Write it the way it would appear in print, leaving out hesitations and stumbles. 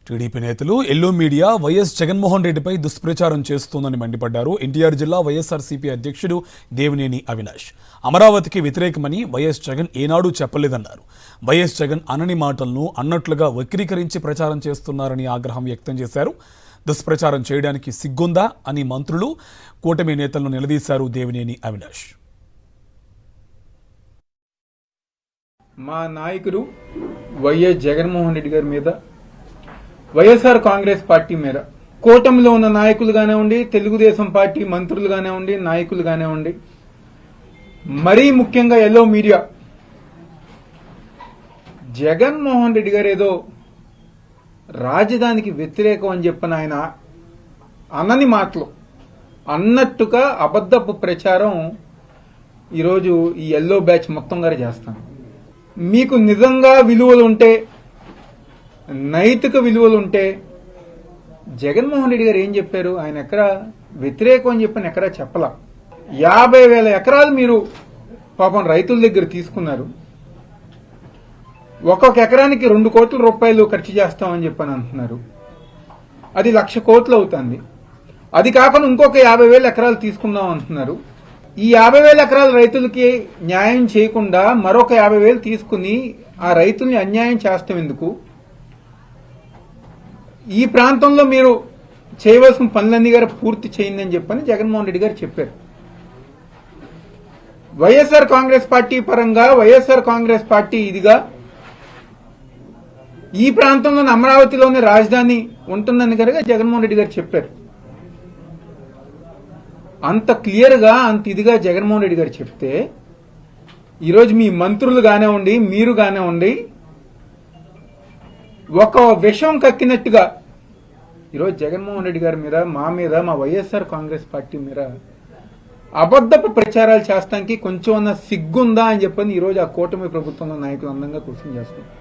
TDP నేతలు yellow media YS Jaganmohan రెడ్డిపై దుష్ప్రచారం చేస్తోందని మండిపడ్డారు. ఎన్టీఆర్ జిల్లా వైఎస్ఆర్సీపీ అధ్యక్షుడు దేవినేని అవినాష్ అమరావతికి వ్యతిరేకమని వైఎస్ జగన్ ఏనాడూ చెప్పలేదన్నారు. వైఎస్ జగన్ అనని మాటలను అన్నట్లుగా వక్రీకరించి ప్రచారం చేస్తున్నారని ఆగ్రహం వ్యక్తం చేశారు. దుష్ప్రచారం చేయడానికి సిగ్గుందా అని మంత్రులు, కూటమి నేతలను నిలదీశారు దేవినేని అవినాష్. మా నాయకుడు వైఎస్ జగన్మోహన్ రెడ్డి గారి మీద, వైఎస్ఆర్ కాంగ్రెస్ పార్టీ మీద, కూటమిలో ఉన్న నాయకులు కానివ్వండి, తెలుగుదేశం పార్టీ మంత్రులు కానివ్వండి, నాయకులు కానివ్వండి, మరీ ముఖ్యంగా ఎల్లో మీడియా జగన్మోహన్ రెడ్డి గారు ఏదో రాజధానికి వ్యతిరేకం అని చెప్పిన ఆయన అనని మాటలు అన్నట్టుగా అబద్ధపు ప్రచారం ఈరోజు ఈ ఎల్లో బ్యాచ్ మొత్తం గారు చేస్తాను. మీకు నిజంగా విలువలు ఉంటే, నైతిక విలువలు ఉంటే జగన్మోహన్ రెడ్డి గారు ఏం చెప్పారు? ఆయన ఎక్కడ వ్యతిరేకం అని చెప్పని ఎక్కడా చెప్పలా. 50,000 ఎకరాలు మీరు పాపం రైతుల దగ్గర తీసుకున్నారు. ఒక్కొక్క ఎకరానికి 2 కోట్ల రూపాయలు ఖర్చు చేస్తామని చెప్పని అంటున్నారు. అది 1,00,000 కోట్లు అవుతుంది. అది కాకుండా ఇంకొక 50,000 ఎకరాలు తీసుకుందాం అంటున్నారు. ఈ 50,000 ఎకరాల రైతులకి న్యాయం చేయకుండా మరొక 50,000 తీసుకుని ఆ రైతుల్ని అన్యాయం చేస్తాం ఎందుకు? ఈ ప్రాంతంలో మీరు చేయవలసిన పనులన్నీ గారు పూర్తి చేయండి అని చెప్పని జగన్మోహన్ రెడ్డి గారు చెప్పారు. వైఎస్ఆర్ కాంగ్రెస్ పార్టీ పరంగా, వైఎస్ఆర్ కాంగ్రెస్ పార్టీ ఇదిగా ఈ ప్రాంతంలోని అమరావతిలోని రాజధాని ఉంటుందని కనుక జగన్మోహన్ రెడ్డి గారు చెప్పారు. అంత క్లియర్ గా, అంత ఇదిగా జగన్మోహన్ రెడ్డి గారు చెప్తే ఈరోజు మీ మంత్రులు కానివ్వండి, మీరు కానివ్వండి, ఒక విషం కక్కినట్టుగా ఈరోజు జగన్మోహన్ రెడ్డి గారి మీద, మా మీద, మా వైఎస్ఆర్ కాంగ్రెస్ పార్టీ మీద అబద్ధపు ప్రచారాలు చేస్తానికి కొంచెం సిగ్గుందా అని చెప్పని ఈరోజు ఆ కూటమి ప్రభుత్వంలో నాయకులు అందంగా క్వశ్చన్ చేస్తున్నారు.